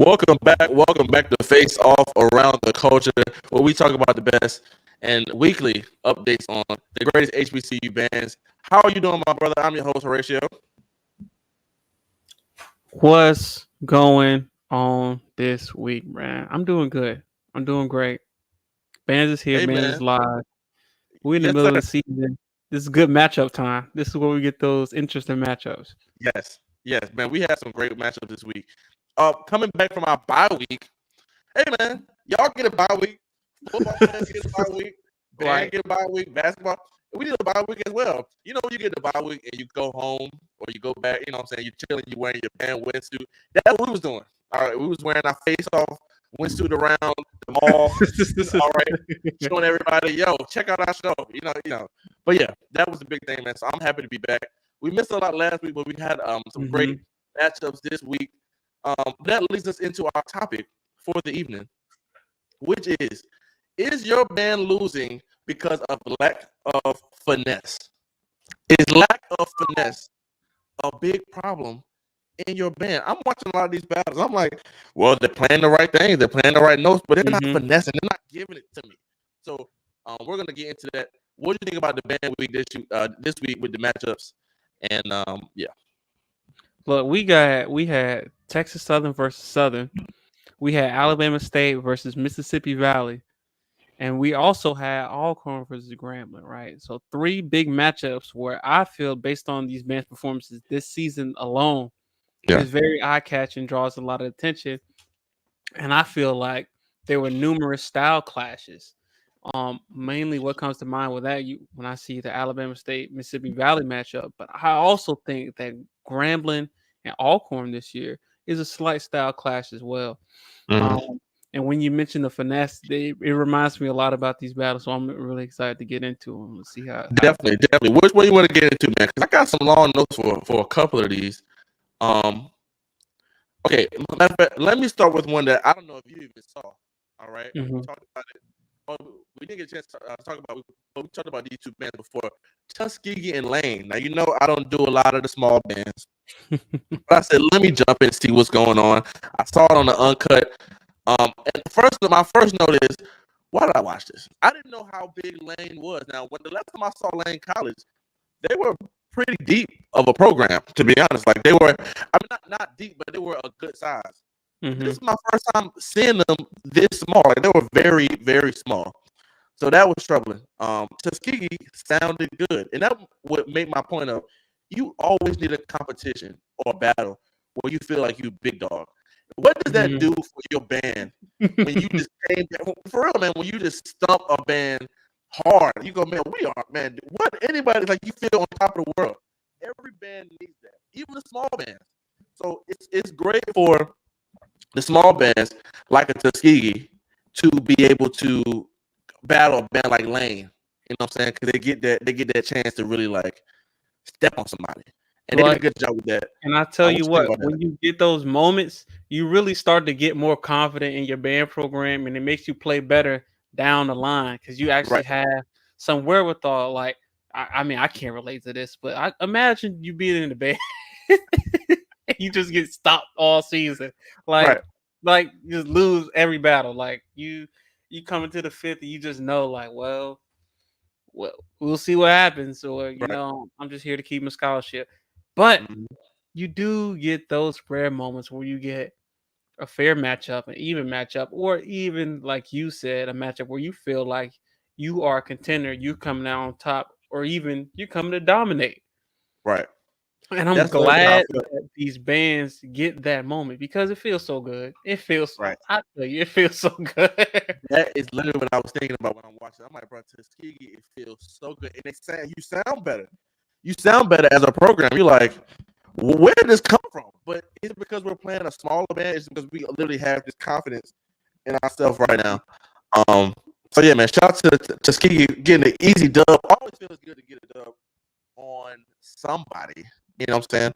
Welcome back to Face Off Around the Culture, where we talk about the best and weekly updates on the greatest HBCU bands. How are you doing, my brother? I'm your host, Horatio. What's going on this week, man? I'm doing good. I'm doing great. Bands is here. Hey, Bands is man. live. We're in the Yes, middle sir. of the season. This is good matchup time. This is where we get those interesting matchups. Yes, man. We had some great matchups this week. Coming back from our bye week. Hey, man, y'all get a bye week. Football players get a bye week. Band Right. get a bye week. Basketball. We did a bye week as well. You know, you get the bye week and you go home or you go back. You know what I'm saying? You're chilling. You're wearing your band wetsuit. That's what we was doing. All right, we was wearing our face off wetsuit around the mall. All right, showing everybody, yo, check out our show. But yeah, that was the big thing, man. So I'm happy to be back. We missed a lot last week, but we had some great matchups this week. That leads us into our topic for the evening, which is your band losing because of lack of finesse? Is lack of finesse a big problem in your band? I'm watching a lot of these battles. I'm like, well, they're playing the right things, they're playing the right notes, but they're not finessing, they're not giving it to me. So we're gonna get into that. What do you think about the band week this week with the matchups? And yeah. Look, we had Texas Southern versus Southern. We had Alabama State versus Mississippi Valley. And we also had Alcorn versus Grambling, right? So 3 big matchups where I feel, based on these bands' performances this season alone, Yeah. is very eye-catching, draws a lot of attention. And I feel like there were numerous style clashes. Mainly what comes to mind with that, when I see the Alabama State Mississippi Valley matchup, but I also think that Grambling and Alcorn this year is a slight style clash as well. And when you mention the finesse, it reminds me a lot about these battles. So I'm really excited to get into them. Let's see how. Definitely. Which one you want to get into, man? Because I got some long notes for a couple of these. Okay, matter of fact, let me start with one that I don't know if you even saw. All right, we talked about it. Oh, we didn't get a chance to talk about. We talked about these two bands before, Tuskegee and Lane. Now you know I don't do a lot of the small bands, but I said let me jump in and see what's going on. I saw it on the uncut. And my first note is, why did I watch this? I didn't know how big Lane was. Now, when the last time I saw Lane College, they were pretty deep of a program, to be honest. Like they were, I mean, not deep, but they were a good size. This is my first time seeing them this small. Like they were very, very small. So that was troubling. Tuskegee sounded good. And that would make my point of, you always need a competition or a battle where you feel like you big dog. What does that do for your band when you just came for real, man? When you just stump a band hard, you go, man, we are, man. What anybody like you feel on top of the world? Every band needs that, even the small bands. So it's great for the small bands like a Tuskegee to be able to battle a band like Lane. You know what I'm saying? Because they get that chance to really like step on somebody. And they did a good job with that. And I tell you what, when you get those moments, you really start to get more confident in your band program, and it makes you play better down the line because you actually have some wherewithal. Like, I mean, I can't relate to this, but I imagine you being in the band, you just get stopped all season, like just lose every battle. Like you come into the 5th, and you just know, like, well, we'll see what happens, or I'm just here to keep my scholarship. But you do get those rare moments where you get a fair matchup, an even matchup, or even, like you said, a matchup where you feel like you are a contender, you coming out on top, or even you're coming to dominate. Right. And I'm glad that these bands get that moment because it feels so good. It feels I tell you, it feels so good. That is literally what I was thinking about when I'm watching. I'm like, bro, Tuskegee, it feels so good. And you sound better. You sound better as a program. You're like, where did this come from? But is it because we're playing a smaller band? Is it because we literally have this confidence in ourselves right now? So yeah, man, shout out to Tuskegee getting an easy dub. Always feels good to get a dub on somebody. You know what I'm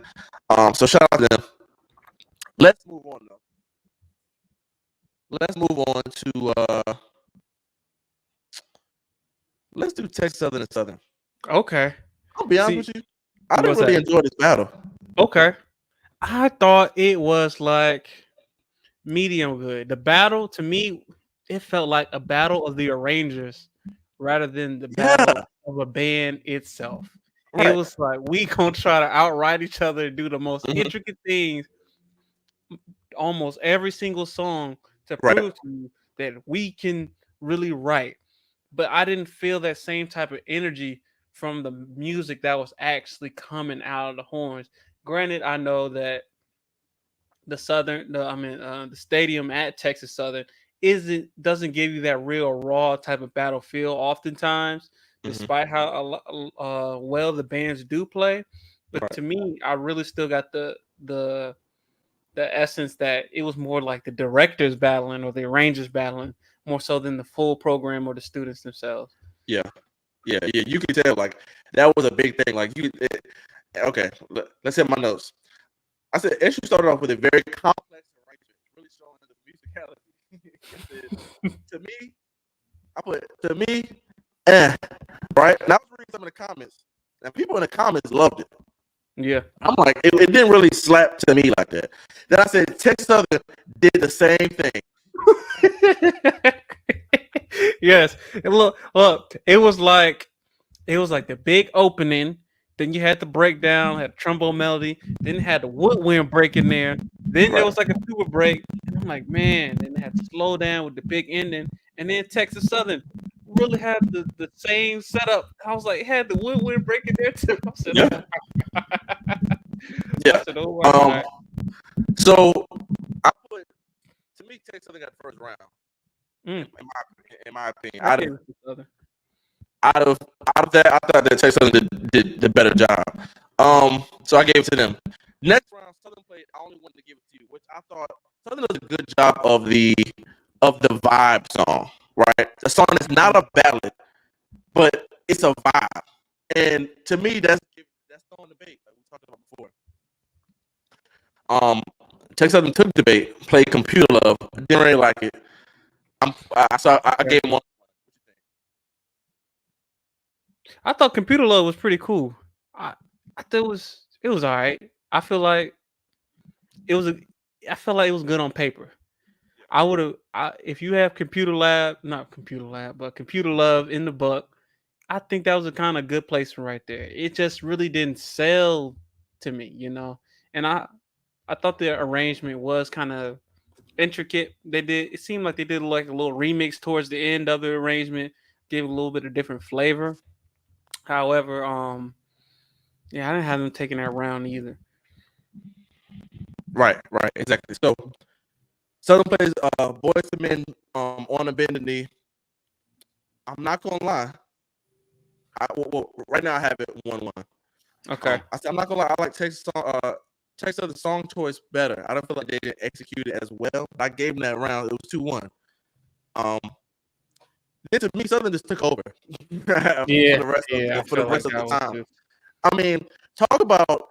saying? So shout out to them. Let's move on though. Let's move on to let's do Texas Southern and Southern. Okay. I'll be honest with you. I didn't really enjoy this battle. Okay. I thought it was like medium good. The battle to me, it felt like a battle of the arrangers rather than the Yeah, battle of a band itself. It right. was like we gonna try to outright each other and do the most Hmm. intricate things almost every single song to Right. prove to you that we can really write. But I didn't feel that same type of energy from the music that was actually coming out of the horns. Granted, I know that the stadium at Texas Southern isn't doesn't give you that real raw type of battle feel oftentimes, Hmm. despite how well the bands do play. But Right. to me, I really still got the essence that it was more like the directors battling or the arrangers battling more so than the full program or the students themselves. Yeah. Yeah. Yeah. You can tell like that was a big thing. Like okay. Let's hit my notes. I said Issue started off with a very complex arrangement, really showing the musicality. To me, I put to me, right. And I was reading some of the comments, and people in the comments loved it. Yeah. I'm like, it didn't really slap to me like that. Then I said Texas Southern did the same thing. Yes. And look, it was like the big opening. Then you had the breakdown, had a trombone melody. Then you had the woodwind break in there. Then there Right. was like a tuba break. And I'm like, man. Then they had to slow down with the big ending. And then Texas Southern really had the same setup. I was like, it had the woodwind break in there too. I said, Yeah. I Yeah. said, oh my Um. god. So I put to me Texas Southern got the first round. Mm, In my opinion, I gave it to Southern. out of out of that, I thought that Texas Southern did the better job. So I gave it to them. Next round, Southern played. I only wanted to give it to you, which I thought Southern does a good job of the vibe song. Right, a song that's not a ballad, but it's a vibe, and to me, that's throwing debate like we talked about before. Um, Texas Southern took debate, played Computer Love. Didn't really like it. I Okay. gave him one. I thought Computer Love was pretty cool. I I thought it was all right. I feel like it was a I felt like it was good on paper. I would have if you have computer love in the book, I think that was a kind of good placement right there. It just really didn't sell to me. And I thought the arrangement was kind of intricate. It seemed like they did like a little remix towards the end of the arrangement, gave it a little bit of different flavor. However, yeah, I didn't have them taking that round either. Right, exactly. So Southern plays Boys to Men on a bended knee. I'm not gonna lie. Right now I have it 1-1. Okay. I'm not gonna lie. I like Texas Southern song choice better. I don't feel like they didn't execute it as well. I gave them that round. It was 2-1. Um, then to me, Southern just took over Yeah, for the rest of yeah, I for the felt like rest of the that was time. too. I mean, talk about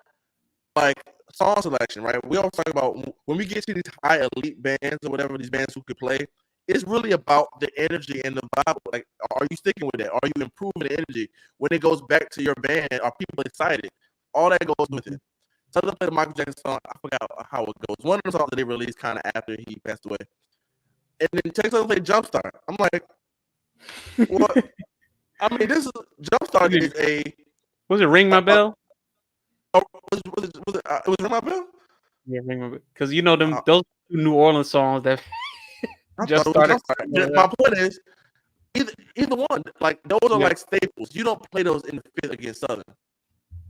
like song selection, right? We always talk about when we get to these high elite bands or whatever these bands who could play. It's really about the energy and the vibe. Like, are you sticking with it? Are you improving the energy? When it goes back to your band, are people excited? All that goes with it. Southern played a Michael Jackson song. I forgot how it goes. One of the songs that they released kind of after he passed away. And then Texas played Jumpstart. I'm like, what? I mean, this is Jumpstart is a. Was it Ring My Bell? It was Ring My Bell? Yeah, Ring My Bell. Because you know them Uh, those two New Orleans songs that I just thought it was started. Jumpstart. My point is, either one, like those are Yeah, like staples. You don't play those in the fifth against Southern.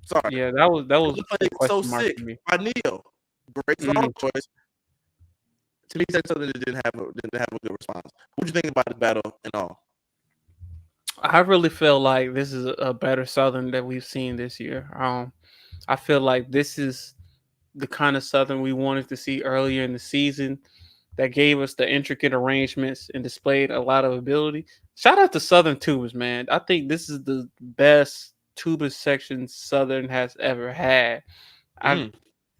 Sorry, yeah, that was they a played So question mark Sick for me. by Neo. Great song Mm. choice. To me, Texas Southern didn't have a good response. What do you think about the battle and all? I really feel like this is a better Southern that we've seen this year. I feel like this is the kind of Southern we wanted to see earlier in the season that gave us the intricate arrangements and displayed a lot of ability. Shout out to Southern Tubas, man. I think this is the best tuba section Southern has ever had. I Mm,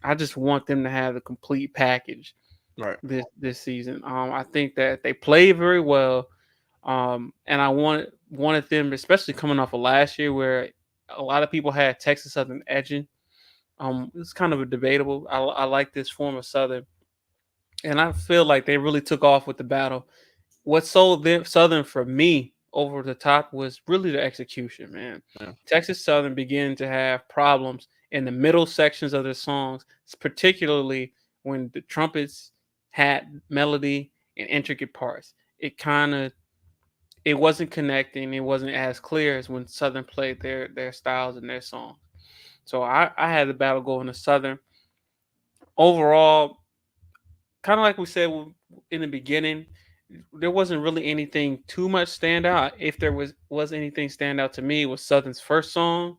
I just want them to have the complete package right. this season. I think that they play very well. And I wanted them, especially coming off of last year where a lot of people had Texas Southern edging. It's kind of a debatable. I like this form of Southern and I feel like they really took off with the battle. What sold them Southern for me over the top was really the execution, man. Yeah. Texas Southern began to have problems in the middle sections of their songs, particularly when the trumpets had melody and intricate parts. It wasn't connecting. It wasn't as clear as when Southern played their styles and their songs. So I had the battle going to Southern. Overall, kind of like we said in the beginning, there wasn't really anything too much stand out. If there was anything stand out to me, it was Southern's first song,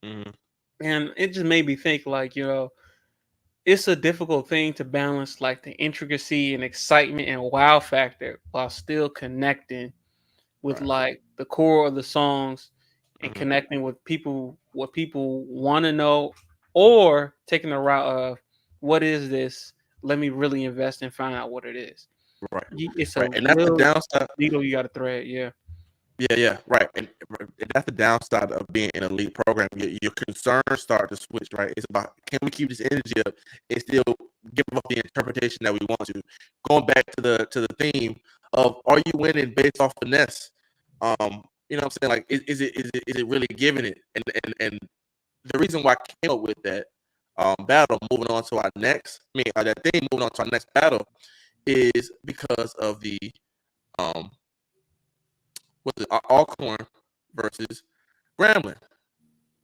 Mm-hmm. and it just made me think like, it's a difficult thing to balance like the intricacy and excitement and wow factor while still connecting with Right. like the core of the songs and Mm-hmm. connecting with people what people want to know, or taking the route of what is this? Let me really invest and find out what it is. Right. It's a Right. And that's the little downside. needle you got to thread. Yeah. Yeah, right. And that's the downside of being in a elite program. Your concerns start to switch, right? It's about, can we keep this energy up and still give up the interpretation that we want to? Going back to the theme of, are you winning based off finesse? You know what I'm saying? Like, is it really giving it? And the reason why I came up with that battle, moving on to our next, that theme, moving on to our next battle, is because of the what's it, Alcorn versus Grambling.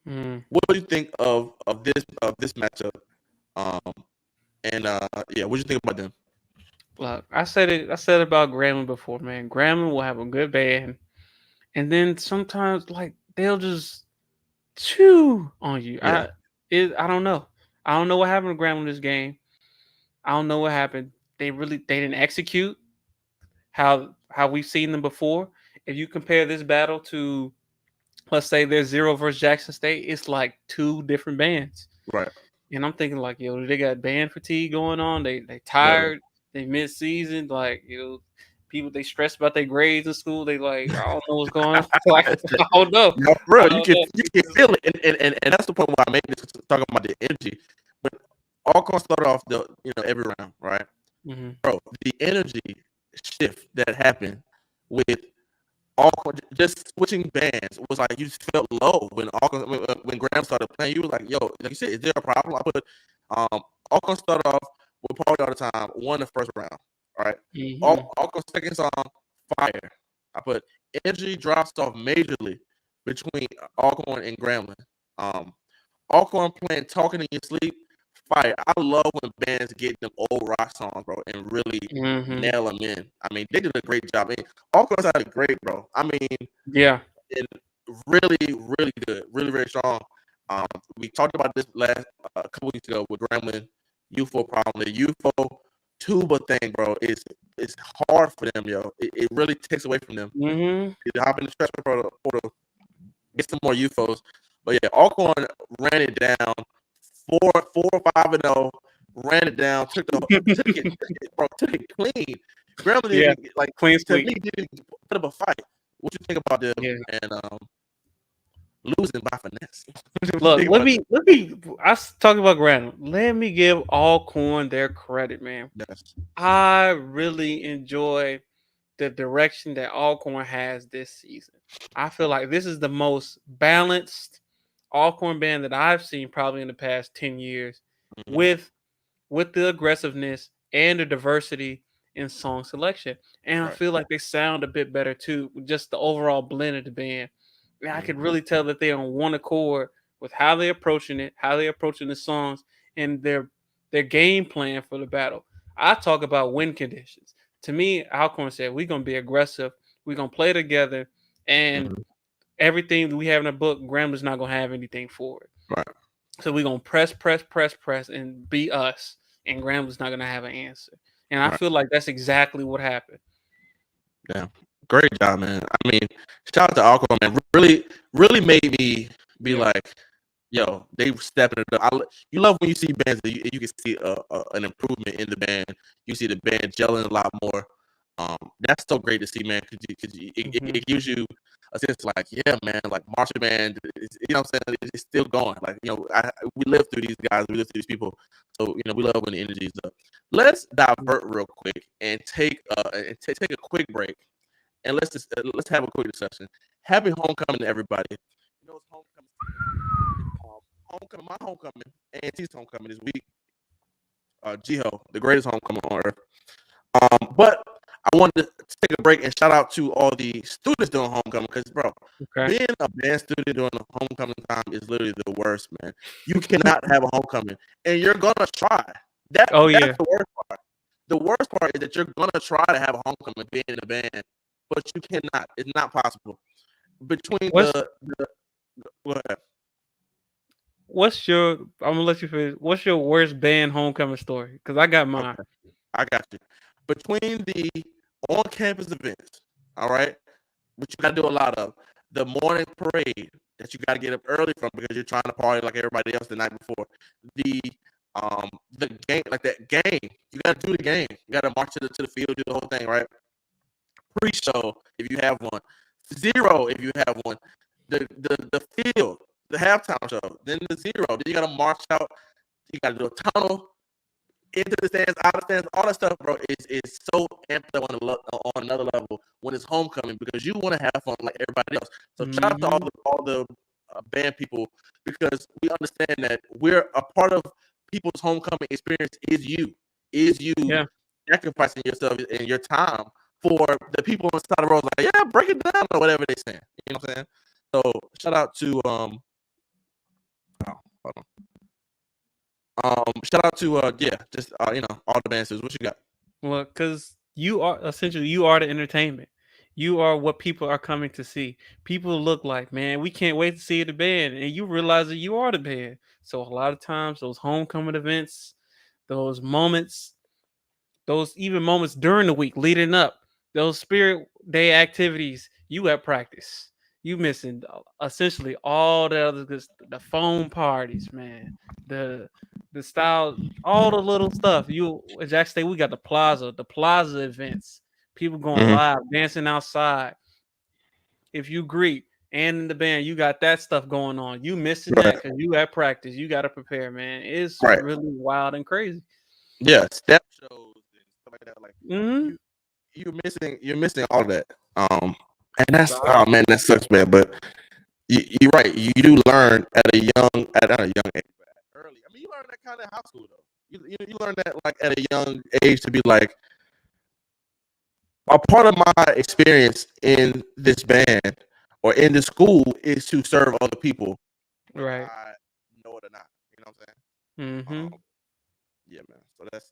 What do you think of this matchup? And yeah, what do you think about them? Look, I said it. I said about Grambling before, man. Grambling will have a good band, and then sometimes like they'll just chew on you. Yeah, I don't know. I don't know what happened to Grambling this game. I don't know what happened. They didn't execute how we've seen them before. If you compare this battle to, let's say, there's Zero versus Jackson State, it's like two different bands. right. And I'm thinking like, they got band fatigue going on. They Definitely. tired. They mid season. Like, people they stressed about their grades in school. They like, I don't know what's going on. Like, I don't know. No, I bro, don't you can feel it, and that's the point why I made this, talking about the energy. But Alcorn started off every round, right? Mm-hmm. Bro, the energy shift that happened with Alcorn just switching bands was like, you just felt low when Alcorn, when Graham started playing. You was like, yo, like you said, is there a problem? I put Alcorn started off with Party All the Time, won the first round. All right. Mm-hmm. Alcorn's second song, Fire. I put energy drops off majorly between Alcorn and Grambling. Alcorn playing Talking in Your Sleep, Fire. I love when bands get them old rock songs, bro, and really nail them in. I mean, they did a great job. I mean, Alcorn sounded great, bro. I mean, yeah, and really, really good, really, very strong. We talked about this last couple weeks ago with Grambling UFO problem. The UFO tuba thing, bro, is hard for them, yo. It really takes away from them. Mm-hmm. They hop in the stretch portal, get some more UFOs. But yeah, Alcorn ran it down 4-5-0, ran it down, took it clean. Grambling didn't clean to sweep. me didn't put up a fight. What you think about them and losing by finesse? Look, let me. I talk about Grambling. Let me give Alcorn their credit, man. Yes. I really enjoy the direction that Alcorn has this season. I feel like this is the most balanced Alcorn band that I've seen probably in the past 10 years, with the aggressiveness and the diversity in song selection. And I feel like they sound a bit better too, with just the overall blend of the band. And I could really tell that they're on one accord with how they're approaching it, how they're approaching the songs, and their game plan for the battle. I talk about win conditions. To me, Alcorn said, we're gonna be aggressive, we're gonna play together, and everything we have in the book, Grambling's not gonna have anything for it. Right. So we're gonna press, and be us, and Grambling's not gonna have an answer. And I feel like that's exactly what happened. Yeah, great job, man. I mean, shout out to Alcorn, man. Really, really made me be like, yo, they stepping it up. You love when you see bands that you can see an improvement in the band. You see the band gelling a lot more. That's so great to see, man, because it gives you a sense like, yeah, man, like marching band, you know what I'm saying? It's still going. Like, you know, we live through these guys, we live through these people. So, you know, we love when the energy is up. Let's divert real quick and take take a quick break, and let's have a quick discussion. Happy homecoming to everybody. You know, it's homecoming. Homecoming, my homecoming, ANT's homecoming this week. Jiho, the greatest homecoming on earth. But I wanted to take a break and shout out to all the students doing homecoming because, bro, being a band student during the homecoming time is literally the worst, man. You cannot have a homecoming, and you're gonna try. That's the worst part. The worst part is that you're gonna try to have a homecoming being in a band, but you cannot. It's not possible. Between the go ahead. I'm gonna let you finish. What's your worst band homecoming story? Because I got mine. Okay. I got you. Between the on-campus events, all right, which you got to do a lot of, the morning parade that you got to get up early from because you're trying to party like everybody else the night before. The game, like that game, you got to do the game. You got to march to the field, do the whole thing, right? Pre-show if you have one, zero if you have one. The field, the halftime show, then the zero. Then you got to march out. You got to do a tunnel. Into the stands, out of the stands, all that stuff, bro, is so amped up on another level when it's homecoming because you want to have fun like everybody else. So shout out to all the band people because we understand that we're a part of people's homecoming experience. Is you sacrificing yourself and your time for the people inside the road? Like, yeah, break it down or whatever they saying. You know what I'm saying? So shout out to hold on. Shout out to you know, all the dancers. What you got? Well, because you are the entertainment. You are what people are coming to see. People look like, man, we can't wait to see the band, and you realize that you are the band. So a lot of times, those homecoming events, those moments, those even moments during the week leading up, those spirit day activities, you at practice. You missing essentially all the other the phone parties, man. The style, all the little stuff. You at Jack State, we got the plaza events, people going live, dancing outside. If you greet and in the band, you got that stuff going on. You missing that because you at practice. You got to prepare, man. It's really wild and crazy. Yeah, step shows and stuff like that. Like you're missing all that. And that's man, that sucks, man. But you're right. You do learn at a young age, early. I mean, you learn that kind of in high school though. You learn that like at a young age to be like a part of my experience in this band or in the school is to serve other people, right? I know it or not. You know what I'm saying? Yeah, man. So that's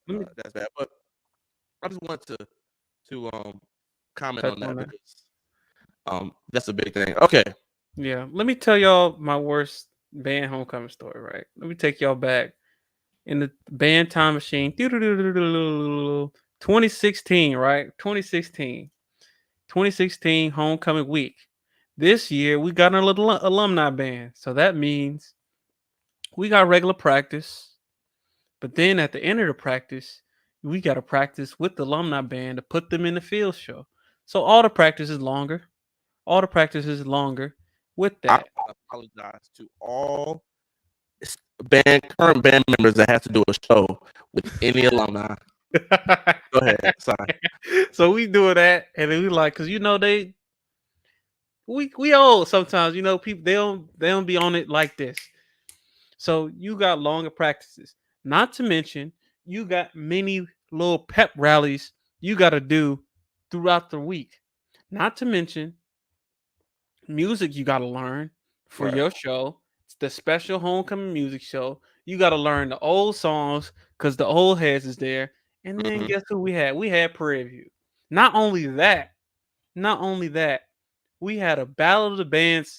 bad. But I just wanted to comment on that because that's a big thing. Okay. Yeah. Let me tell y'all my worst band homecoming story, right? Let me take y'all back in the band time machine. 2016, right? 2016 homecoming week. This year we got a little alumni band. So that means we got regular practice. But then at the end of the practice, we got to practice with the alumni band to put them in the field show. So all the practice is longer. With that. I apologize to all current band members that have to do a show with any alumni. Go ahead. Sorry. So we do that, and then we like, cause we old sometimes. You know, people they don't be on it like this. So you got longer practices. Not to mention, you got many little pep rallies you got to do throughout the week. Not to mention music you got to learn for your show. It's the special homecoming music show. You got to learn the old songs because the old heads is there. And then guess who we had? We had Prairie View. Not only that, we had a Battle of the Bands /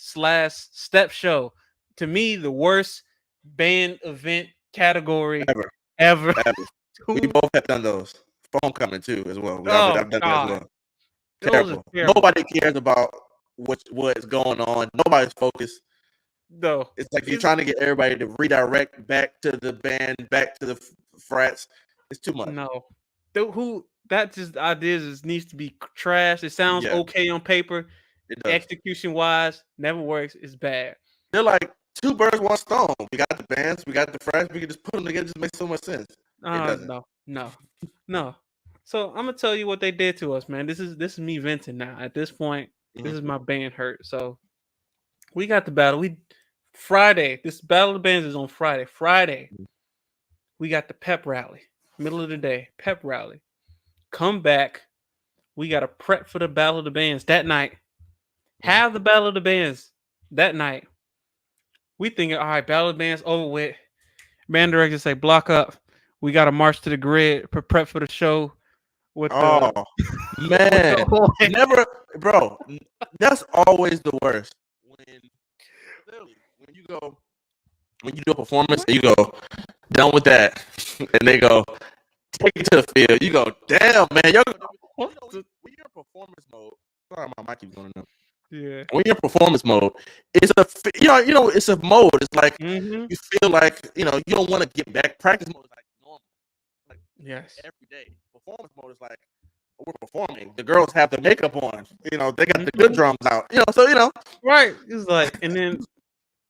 step show. To me, the worst band event category ever. We both have done those. Homecoming too, as well. I've done that as well. Terrible. Nobody cares about what's going on. Nobody's focused. No, it's like you're trying to get everybody to redirect back to the band, back to the frats. It's too much. No, that just ideas needs to be trashed. It sounds okay on paper. Execution wise, never works. It's bad. They're like two birds, one stone. We got the bands, we got the fresh. We can just put them together. It just makes so much sense. It doesn't. No. So I'm gonna tell you what they did to us, man. This is me venting now. At this point, this is my band hurt. So we got the battle. Friday. This battle of the bands is on Friday. Friday, we got the pep rally. Middle of the day, pep rally. Come back. We got to prep for the battle of the bands that night. Have the battle of the bands that night. We thinking, all right, battle of the bands over with. Band director say, block up. We got to march to the grid, prep for the show. Man, never, bro. That's always the worst. When you do a performance, and you go done with that, and they go take it to the field. You go, damn, man, when you're in performance mode. Sorry, my mic keeps going up. Yeah. When you're in performance mode, it's it's a mode. It's like you feel like you don't want to get back. Practice mode is like normal, like every day. Performance mode is like we're performing. The girls have their makeup on. They got the good drums out. Right. It's like, and then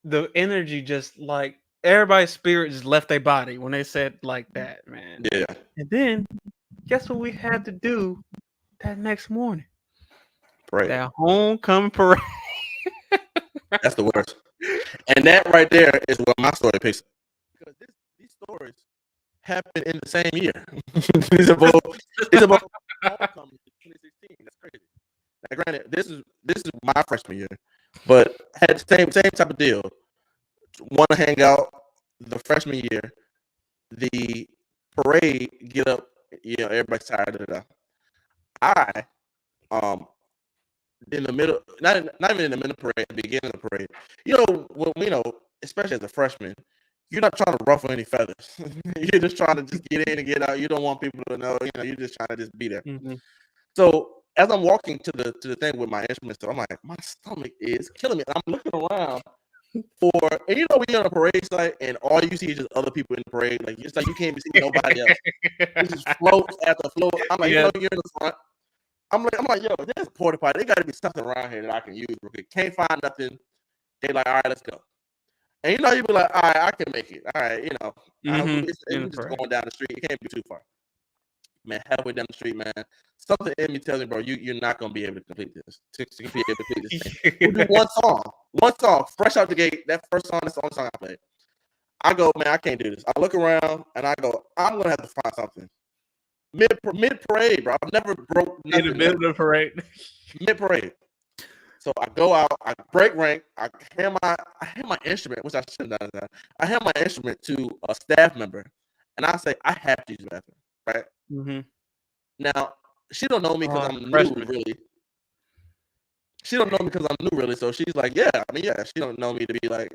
the energy just like everybody's spirit just left their body when they said like that, man. Yeah. And then guess what we had to do that next morning? Right. That homecoming parade. That's the worst. And that right there is what my story picks up. Because these stories happen in the same year. It's about homecoming in 2016. That's crazy. Now, granted, this is my freshman year, but had the same type of deal. Want to hang out the freshman year, the parade get up, everybody's tired of it. I in the middle, not even in the middle of the parade, the beginning of the parade. Especially as a freshman, you're not trying to ruffle any feathers. You're just trying to just get in and get out. You don't want people to know. You're just trying to just be there. Mm-hmm. So as I'm walking to the thing with my instruments, I'm like, my stomach is killing me. And I'm looking around and we're on a parade site, and all you see is just other people in the parade. Like it's like you can't even see nobody else. It just floats after float. I'm like, you're in the front. I'm like, yo, there's a porta potty. There got to be something around here that I can use. Can't find nothing. They like, all right, let's go. And you be like, all right, I can make it. All right, it's just going down the street. It can't be too far. Man, halfway down the street, man, something in me tells me, bro, you're not gonna be able to complete this. To be able to complete this thing. We'll do one song, fresh out the gate. That first song, that's the only song I played. I go, man, I can't do this. I look around and I go, I'm gonna have to find something. Mid parade, bro. I've never broke nothing. In the middle of the parade. Mid parade. So I go out, I break rank, I hand my instrument, which I shouldn't have done that. I hand my instrument to a staff member, and I say, I have to use the bathroom, right? Mm-hmm. Now, she don't know me because I'm new, really. She don't know me because I'm new, really. So she's like, yeah. She don't know me to be like,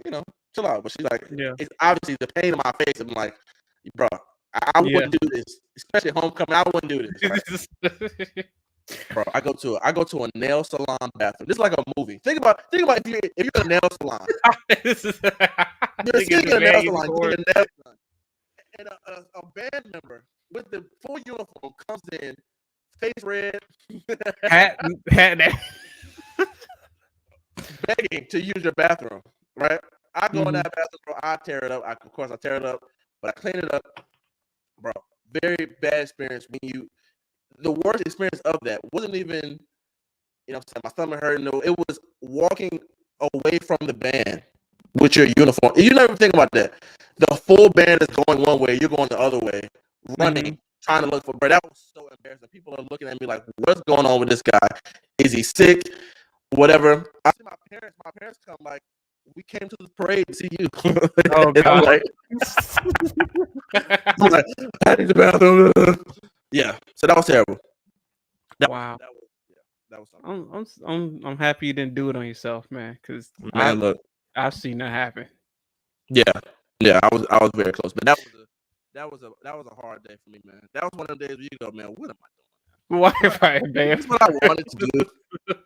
chill out. But she's like, it's obviously the pain in my face. I'm like, bro, I wouldn't do this, especially homecoming. I wouldn't do this. Right? Bro, I go to a nail salon bathroom. This is like a movie. Think about if you're in a nail salon. You're sitting in a nail salon, and a band member with the full uniform comes in, face red, hat begging to use your bathroom. Right? I go in that bathroom, bro. I tear it up. Of course, I tear it up, but I clean it up, bro. Very bad experience. The worst experience of that wasn't even, my stomach hurt. No, it was walking away from the band with your uniform. You never think about that. The full band is going one way, you're going the other way, running, trying to look for. But that was so embarrassing. People are looking at me like, "What's going on with this guy? Is he sick? Whatever." I see my parents. My parents come like, "We came to the parade to see you." Oh God! I'm like, I need the bathroom. Yeah, so that was terrible. Wow. That was something. I'm happy you didn't do it on yourself, man. Because I've seen that happen. Yeah, I was very close, but that was a hard day for me, man. That was one of the days where you go, man, what am I doing? Why, man? That's what I wanted to do. This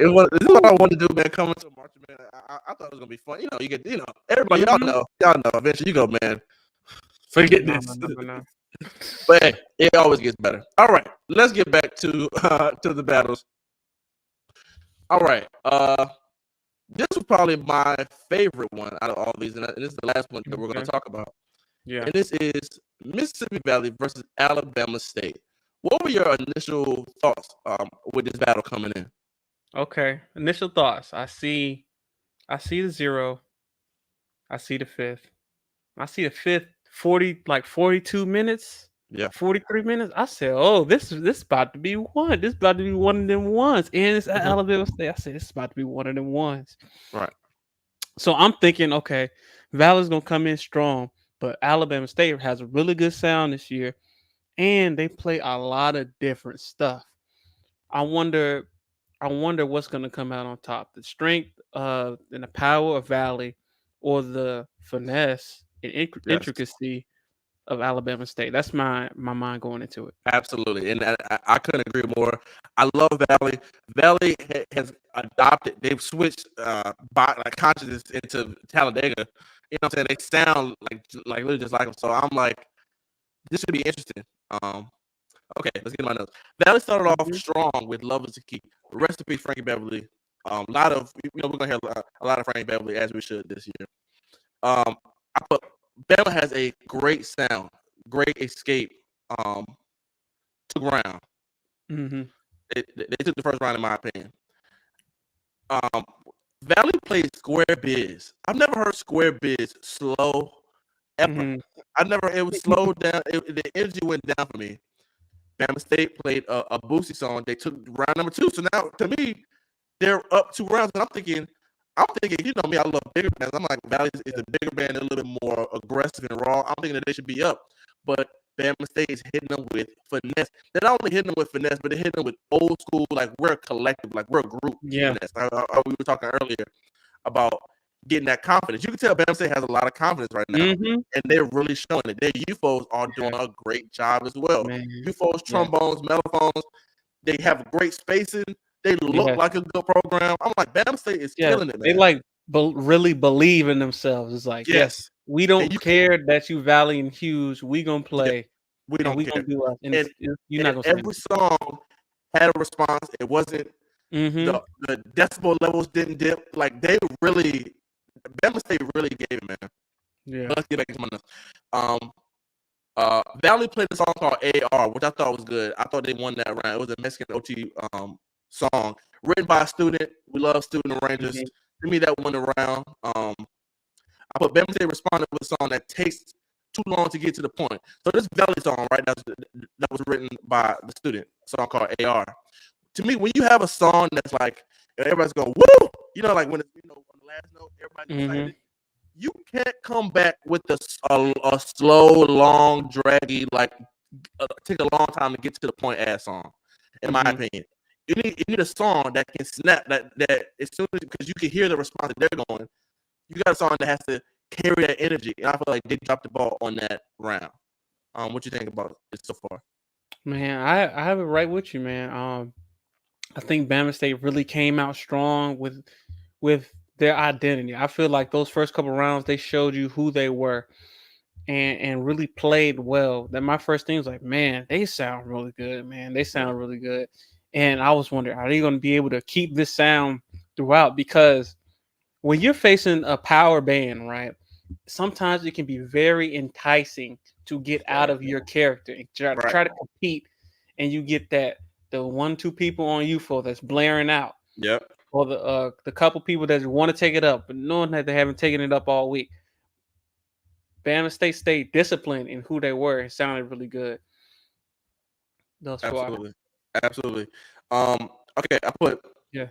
is what I wanted to do, man. Coming to a marching band, I thought it was gonna be fun. You get, everybody, y'all know. Eventually, you go, man. Forget this. No. But hey, it always gets better. All right, let's get back to the battles. All right. This was probably my favorite one out of all these, and this is the last one that we're going to talk about. Yeah. And this is Mississippi Valley versus Alabama State. What were your initial thoughts with this battle coming in? Okay. Initial thoughts. I see the 0. I see the 5th. I see the 5th 42 minutes. Yeah. 43 minutes. I said, "Oh, this about to be one. This about to be one of them ones." And it's at Alabama State. I said, "This is about to be one of them ones." Right. So I'm thinking, okay, Valley's gonna come in strong, but Alabama State has a really good sound this year, and they play a lot of different stuff. I wonder what's gonna come out on top: the strength and the power of Valley, or the finesse and intricacy of Alabama State. That's my mind going into it. Absolutely, and I couldn't agree more. I love Valley. Valley has adopted. They've switched consciousness into Talladega. You know what I'm saying? They sound like literally just like them. So I'm like, this should be interesting. Okay, let's get my notes. Valley started off strong with "Love Is the Key." Rest in peace, Frankie Beverly. A lot of we're gonna hear a lot of Frankie Beverly, as we should this year. I put Bama has a great sound, great escape to ground. They took the first round, in my opinion. Valley plays square biz. I've never heard square biz slow ever. It was slowed down. The energy went down for me. Bama State played a Boosie song. They took round number 2. So now, to me, they're up 2 rounds. And I'm thinking, you know me, I love bigger bands. I'm like, Valley is a bigger band, a little bit more aggressive and raw. I'm thinking that they should be up. But Bama State is hitting them with finesse. They're not only hitting them with finesse, but they're hitting them with old school, like we're a collective, like we're a group. Yeah. Finesse. We were talking earlier about getting that confidence. You can tell Bama State has a lot of confidence right now, and they're really showing it. Their UFOs are doing a great job as well. UFOs, trombones, mellophones, they have great spacing. They look like a good program. I'm like, Bama State is killing it, man. They really believe in themselves. It's like, yes, we don't care that you Valley and Hughes. We gonna play. Yeah, we don't care. Gonna do us. And you're not gonna every song had a response. It wasn't the decibel levels didn't dip. Like they really, Bama State really gave it, man. Yeah. But let's get back to my notes. Valley played a song called AR, which I thought was good. I thought they won that round. It was a Mexican OT song written by a student. We love student arrangers. To me, that won the round. I put Bama State responded with a song that takes too long to get to the point. So this Valley song, right, that was written by the student, a song called AR. To me, when you have a song that's like everybody's going woo, you know, like when it's, on the last note, everybody's excited. You can't come back with a slow, long, draggy, take a long time to get to the point ass song. In my opinion, you need a song that can snap. That as soon as, because you can hear the response that they're going. You got a song that has to carry that energy, and I feel like they dropped the ball on that round. What you think about it so far? Man, I have it right with you, man. I think Bama State really came out strong with their identity. I feel like those first couple rounds they showed you who they were, and really played well. That my first thing was like, man, they sound really good, man. They sound really good, and I was wondering, are they going to be able to keep this sound throughout? Because when you're facing a power band, right, sometimes it can be very enticing to get out of your character and try to compete, and you get the 1-2 people on UFO that's blaring out. Yep. Or the couple people that want to take it up, but knowing that they haven't taken it up all week. Bama State stayed disciplined in who they were. It sounded really good. Absolutely. Okay, I put. Yeah.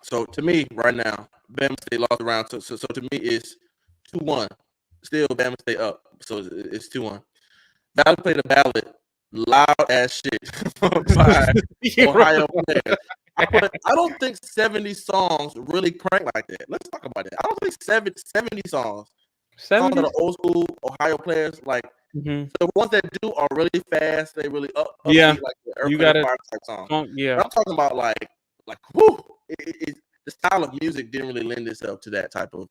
So to me, right now, Bama State lost the round. So to me, it's 2-1. Still, Bama State up. So it's 2-1. Valley played a ballad, loud as shit by Ohio players. I don't think 70 songs really crank like that. Let's talk about that. I don't think 70 songs. 70 songs that are old school Ohio players, like the ones that do are really fast. They really up. Yeah, like you got it. Type song. Yeah, but I'm talking about like whoo. The style of music didn't really lend itself to that type of.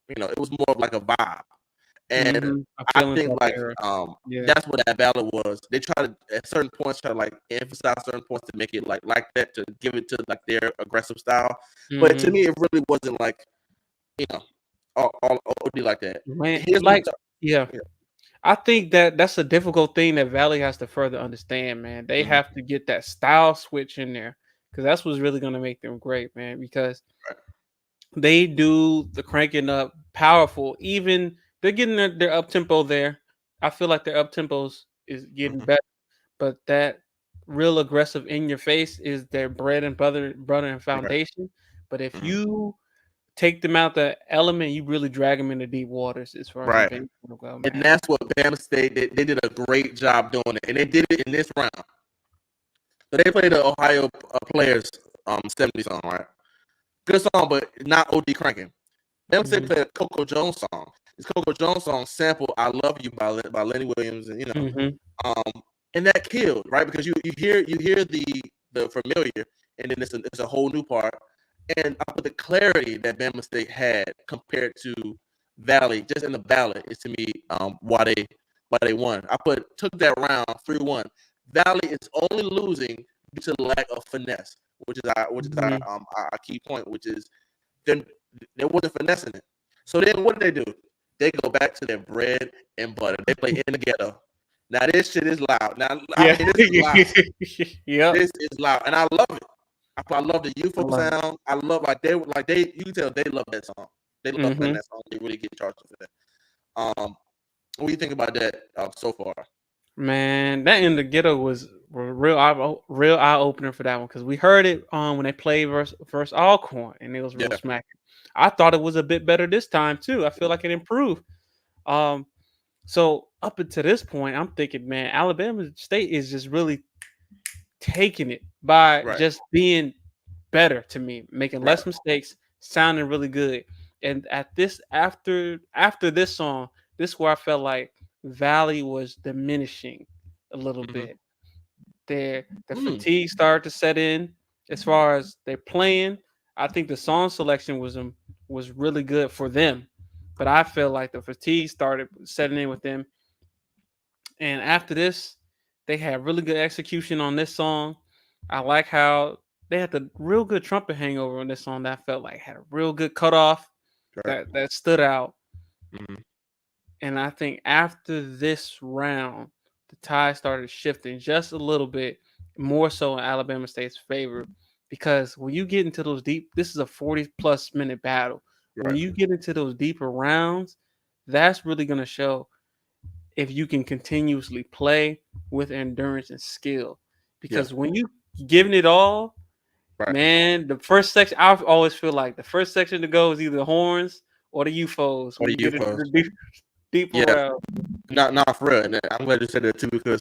It was more of like a vibe. And I think like that's what that ballad was. They try to at certain points try to like emphasize certain points to make it like that, to give it to like their aggressive style. But to me, it really wasn't like, you know, all OD like that. Man, I think that's a difficult thing that Valley has to further understand, man. They have to get that style switch in there, because that's what's really going to make them great, man. Because they do the cranking up powerful. Even they're getting their up tempo there. I feel like their up tempos is getting better, but that real aggressive in your face is their bread and butter and foundation. But if you take them out the element, you really drag them into deep waters as far as the go, man. And that's what Bama State they did a great job doing it, and they did it in this round. So they played the Ohio Players 70 song, right? Good song, but not OD cranking. Bama State played a Coco Jones song. This Coco Jones song sampled "I Love You" by Lenny Williams, and and that killed, right? Because you hear the familiar, and then it's a whole new part. And I put the clarity that Bama State had compared to Valley just in the ballot is to me why they won. I took that round 3-1. Valley is only losing due to the lack of finesse, which is our key point, which is there wasn't finesse in it. So then what do? They go back to their bread and butter. They play In the Ghetto. Now this shit is loud. Now I mean, this is loud. This is loud, and I love it. I love the youthful sound. I love you can tell they love that song. They love playing that song. They really get charged for that. What do you think about that so far? Man, that In the Ghetto was real eye opener for that one, because we heard it when they played versus Alcorn, and it was real smacking. I thought it was a bit better this time too. I feel like it improved. So up until this point, I'm thinking, man, Alabama State is just really taking it by just being better to me, making less mistakes, sounding really good. And at this after this song, this is where I felt like Valley was diminishing a little bit. The fatigue started to set in as far as they're playing. I think the song selection was really good for them, but I feel like the fatigue started setting in with them. And after this, they had really good execution on this song. I like how they had the real good trumpet hangover on this song that I felt like had a real good cutoff that stood out. And I think after this round, the tide started shifting just a little bit more so in Alabama State's favor, because when you get into those this is a 40+ minute battle. When you get into those deeper rounds, that's really going to show if you can continuously play with endurance and skill. Because when you giving it all, man, the first section, I always feel like the first section to go is either the horns or the UFOs. Or the UFOs. Deeper round. Not for real. And I'm glad you said that too, because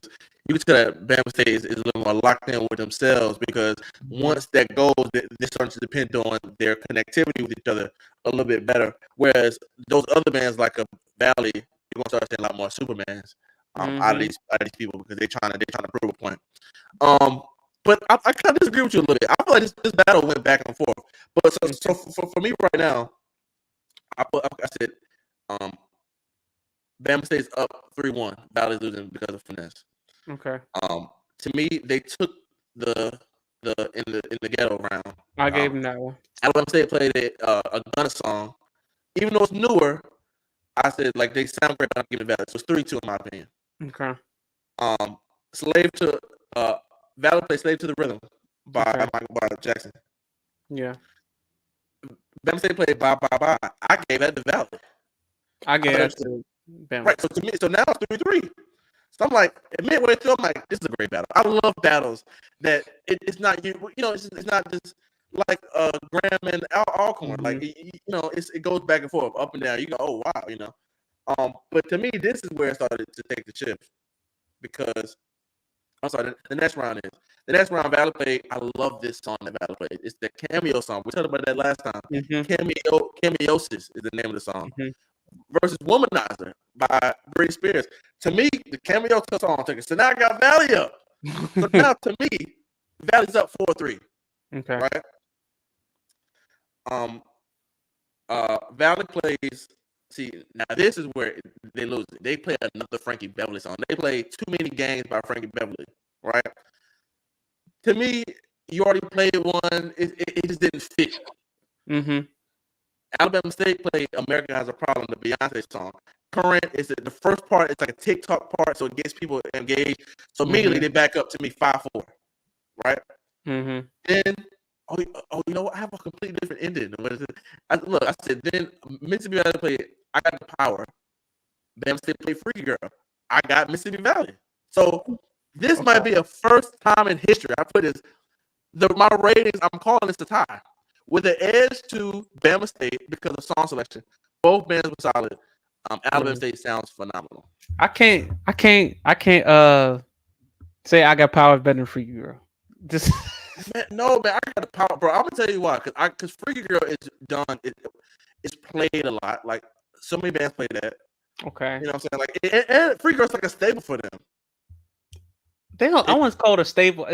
you can tell that Bama State is a little more locked in with themselves, because once that goes, they start to depend on their connectivity with each other a little bit better. Whereas those other bands like a Valley, you're gonna start seeing a lot more Supermans out of these people, because they're trying to prove a point. But I kind of disagree with you a little bit. I feel like this battle went back and forth. But so for me right now, I said Bama State's up 3-1. Valley's losing because of finesse. Okay. To me, they took the in the ghetto round. I gave them that one. Alabama State played a Gunna song, even though it's newer. I said like they sound great, but I'm giving it Valley. So it's 3-2 in my opinion. Okay. Valley played "Slave to the Rhythm" by Jackson. Yeah. Bama State played "Bye Bye Bye." I gave that to Valley. I gave that to Bama. Right. So to me, now it's 3-3. So I'm like, midway through, I'm like, this is a great battle. I love battles that it's not it's not just like Graham and Alcorn. Like it goes back and forth, up and down. You go, oh wow, But to me, this is where it started to take the chips, because I'm sorry. The next round, Valley played. I love this song that Valley played. It's the cameo song. We talked about that last time. Cameosis is the name of the song. Versus Womanizer by Britney Spears. To me, the cameo song took it. So now I got Valley up. So now to me, Valley's up 4-3. Okay. Right. Valley plays See, now this is where they lose it. They play another Frankie Beverly song. They play too many games by Frankie Beverly, right? To me, you already played one. It just didn't fit. Mm-hmm. Alabama State played "America Has a Problem," the Beyonce song. Current is the first part. It's like a TikTok part, so it gets people engaged. So immediately they back up to me 5-4, right? Mm-hmm. Then you know what? I have a completely different ending. I said then Mississippi Valley played "I Got the Power." Bama State played "Freaky Girl." I got Mississippi Valley. So this might be a first time in history. I put this. My ratings. I'm calling this a tie with an edge to Bama State because of song selection. Both bands were solid. Alabama State sounds phenomenal. I can't say I Got Power better than Freaky Girl. Just man, I got the power, bro. I'm gonna tell you why, because Freaky Girl is done. It's played a lot. Like so many bands play that. Okay. You know what I'm saying? Like and Freaky Girl's like a staple for them. I wouldn't call it a staple.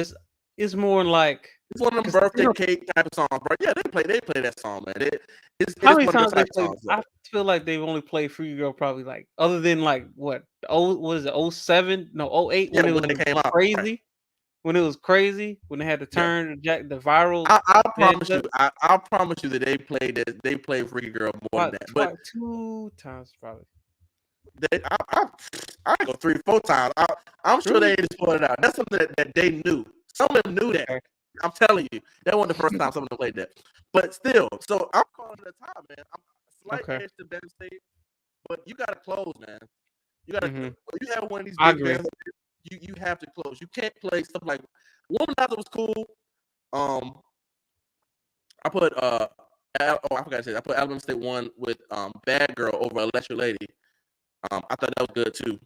It's more like it's one of them birthday cake type of songs, bro. Yeah, they play that song, man. How many times they play? I feel like they've only played Freaky Girl probably like other than like what was it 07? No, 08 when it came out crazy. Right. When it was crazy, when they had to turn the viral. I promise you, I promise you that they played Freaky Girl more than that. But 2 times probably. I go 3-4 times. I'm sure they just pulled it out. That's something that they knew. Some of them knew that. Okay. I'm telling you, that wasn't the first time someone played that. But still, so I'm calling it a tie, man. I'm slight edge to Bama State, but you got to close, man. You got to. When you have one of these big bands, you have to close. You can't play stuff like Womanizer was cool. I put I forgot to say I put Alabama State 1 with Bad Girl over Electric Lady. I thought that was good too.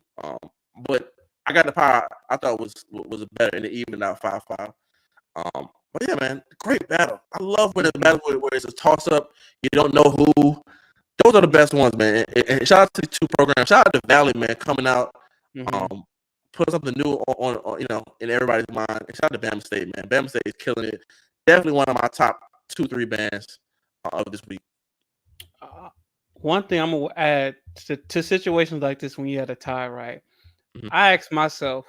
But I Got the Power. I thought was better and it evened out 5-5. But yeah, man, great battle. I love when it's a battle where it's a toss up. You don't know who. Those are the best ones, man. And shout out to the 2 programs. Shout out to Valley, man, coming out, put something new on in everybody's mind. And shout out to Bama State, man. Bama State is killing it. Definitely one of my top 2-3 bands of this week. One thing I'm gonna add to situations like this when you had a tie, right? I asked myself,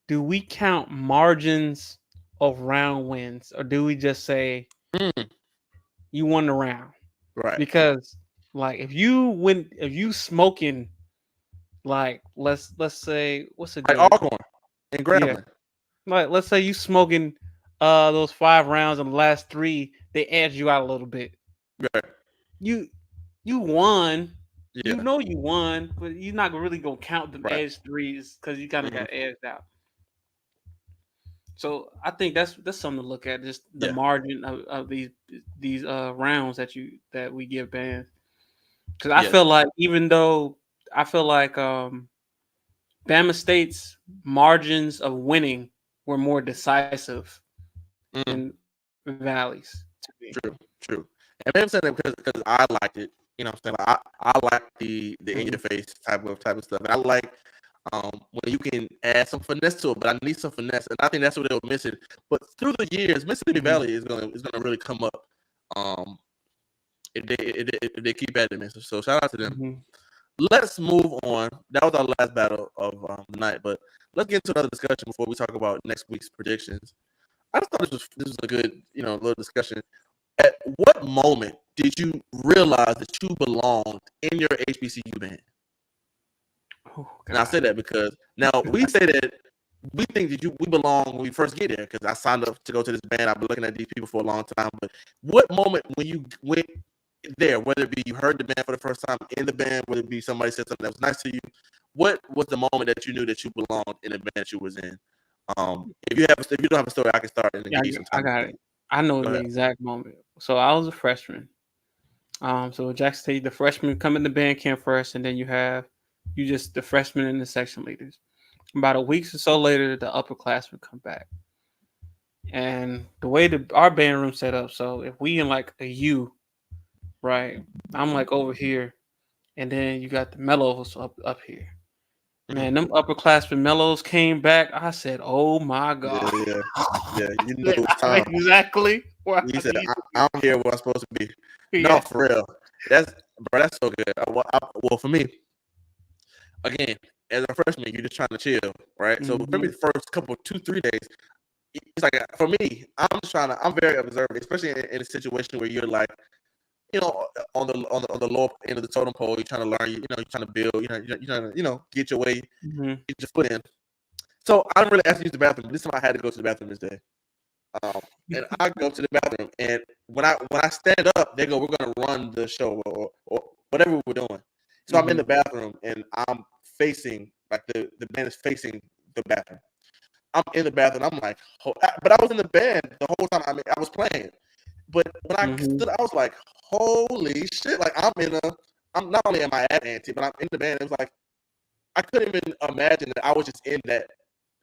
do we count margins of round wins, or do we just say you won the round? Right. Because like if you smoking, like let's say what's it? Like Alcorn and Grambling. Yeah. Like let's say you smoking those 5 rounds and the last 3, they edge you out a little bit. Right. You won. Yeah. You know you won, but you're not really gonna count the edge 3s because you kind of got edged out. So I think that's something to look at, just the margin of these rounds that we give bands. Because I feel like even though I feel like Bama State's margins of winning were more decisive than Valley's. True. And I'm saying that because I liked it. You know what I'm saying? Like, I like the in your face type of stuff. And I like when you can add some finesse to it, but I need some finesse, and I think that's what they were missing. But through the years, Mississippi Valley is gonna really come up. If they keep at it, so shout out to them. Let's move on. That was our last battle of the night, but let's get into another discussion before we talk about next week's predictions. I just thought this was a good little discussion. At what moment did you realize that you belonged in your HBCU band? Oh, and I say that because now we say that we think that we belong when we first get there, because I signed up to go to this band. I've been looking at these people for a long time. But what moment when you went there, whether it be you heard the band for the first time in the band, whether it be somebody said something that was nice to you, what was the moment that you knew that you belonged in the band that you was in? If you don't have a story, I can start and give you some time. I got it. I know the exact moment. So I was a freshman. So at Jackson State, the freshmen come in the band camp first, and then you just the freshmen and the section leaders. About a week or so later, the upperclassmen come back. And the way our band room set up, so if we in like a U, right, I'm like over here, and then you got the mellows up here. Man, them upperclassmen mellows came back. I said, "Oh my God!" Yeah. You knew it was time. Exactly. You said, "I'm here where I'm supposed to be." No, for real. Bro, that's so good. Well, for me, again, as a freshman, you're just trying to chill, right? So for me, the first couple, 2-3 days, it's like for me, I'm very observant, especially in a situation where you're like, on the lower end of the totem pole, you're trying to learn, you're trying to build, you're trying to, get your way, get your foot in. So I didn't really ask to use the bathroom. This time I had to go to the bathroom this day. And I go to the bathroom, and when I stand up, they go, "We're gonna run the show or whatever we're doing." So I'm in the bathroom, and I'm facing the band is facing the bathroom. I'm in the bathroom. I'm like, but I was in the band the whole time. I mean, I was playing, but when I stood, I was like, "Holy shit!" Like I'm not only am I at ante, but I'm in the band. It was like I couldn't even imagine that I was just in that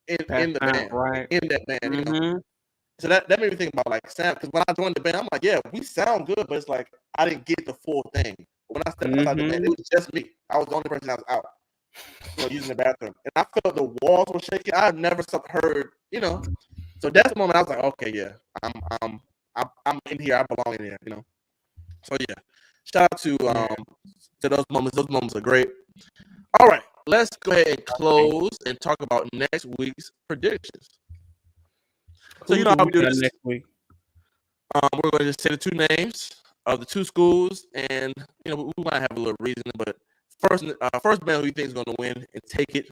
in the band, right? In that band, So that made me think about like sound, because when I joined the band, I'm like, yeah, we sound good, but it's like I didn't get the full thing. When I stepped outside the band, it was just me. I was the only person that was out, using the bathroom, and I felt the walls were shaking. I've never heard, So that's the moment I was like, okay, yeah, I'm in here. I belong in here. So yeah, shout out to those moments. Those moments are great. All right, let's go ahead and close and talk about next week's predictions. So you know how we do this next week. We're going to just say the two names of the two schools, and we might have a little reasoning. But first band who you think is going to win and take it.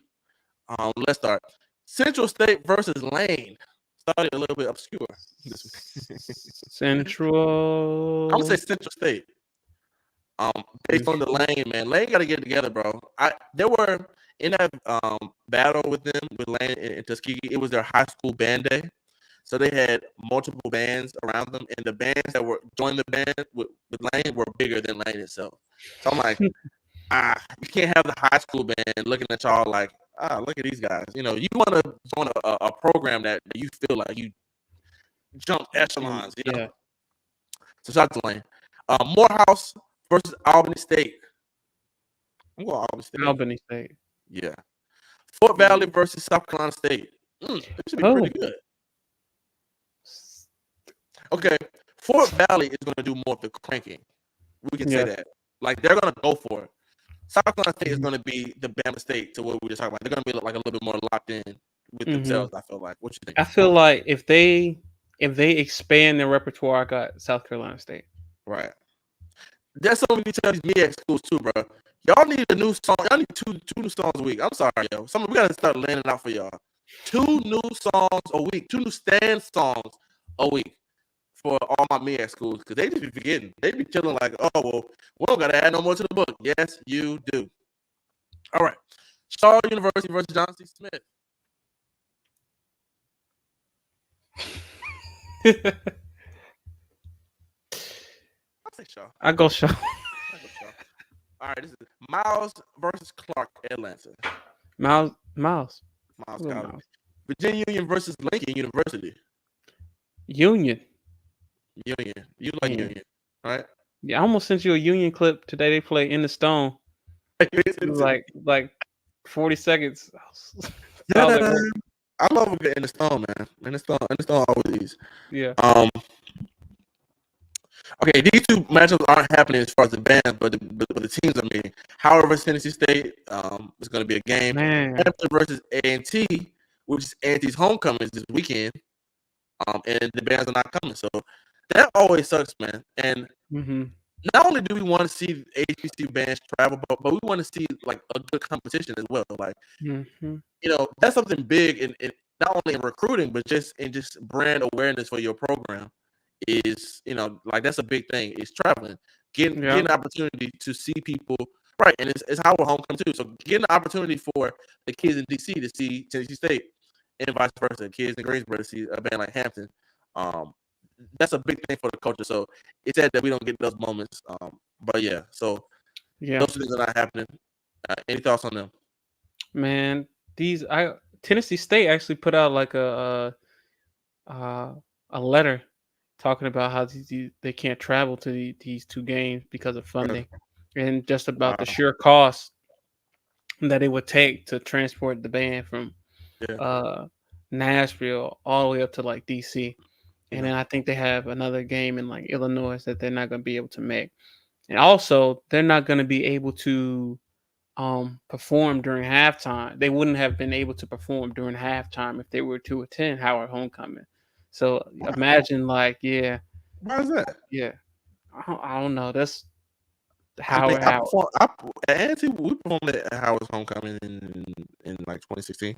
Let's start. Central State versus Lane. Started a little bit obscure. Central. I'm gonna say Central State. Based on the Lane, man, Lane got to get it together, bro. They were in that battle with Lane and Tuskegee. It was their high school band day. So they had multiple bands around them, and the bands that were joining the band with Lane were bigger than Lane itself. So I'm like, you can't have the high school band looking at y'all like, look at these guys. You want to join a program that you feel like you jump echelons. Yeah. So shout out to Lane. Morehouse versus Albany State. I'm going Albany State. Albany State. Yeah. Fort Valley versus South Carolina State. This should be pretty good. Okay, Fort Valley is going to do more of the cranking. We can say that. Like, they're going to go for it. South Carolina State is going to be the Bama State to what we were just talking about. They're going to be like a little bit more locked in with themselves, I feel like. What you think? I feel like if they expand their repertoire, I got South Carolina State. Right. That's something we tell these MEAC schools too, bro. Y'all need a new song. Y'all need two new songs a week. I'm sorry, yo. We got to start laying it out for y'all. 2 new songs a week. 2 new stand songs a week. For all my MEAC schools, because they just be forgetting. They be chilling like, oh, well, we don't got to add no more to the book. Yes, you do. All right. Charlotte University versus John C. Smith. I'll say Shaw. I go Shaw. All right, this is Miles versus Clark, Atlanta. Miles. Miles. Virginia Union versus Lincoln University. Union. You like Union, right? Yeah, I almost sent you a Union clip today. They play In the Stone. It was like 40 seconds. I love a good In the Stone, man. In the Stone always. Yeah. Okay, these two matchups aren't happening as far as the bands, but the teams are meeting. Howard versus Tennessee State is going to be a game. Hampton versus A&T, which is A&T's homecoming this weekend, and the bands are not coming. So that always sucks, man. And not only do we want to see HBCU bands travel, but we want to see like a good competition as well. Like, that's something big in not only in recruiting, but just in brand awareness for your program. Is like that's a big thing. Is traveling, getting an opportunity to see people, right? And it's how we're homecoming too. So getting an opportunity for the kids in DC to see Tennessee State, and vice versa, kids in Greensboro to see a band like Hampton. That's a big thing for the culture. So it's sad that we don't get those moments. But yeah, so those things are not happening. Any thoughts on them? Man, Tennessee State actually put out like a letter talking about how they can't travel to these two games because of funding, and just about the sheer cost that it would take to transport the band from Nashville all the way up to like DC. And then I think they have another game in like Illinois that they're not going to be able to make. and also they're not going to be able to perform during halftime. They wouldn't have been able to perform during halftime if they were to attend Howard Homecoming. So Why? imagine, like, yeah, Why is that? yeah, I don't know. That's I mean, Howard. I Howard. performed. We performed at Howard's Homecoming in like 2016.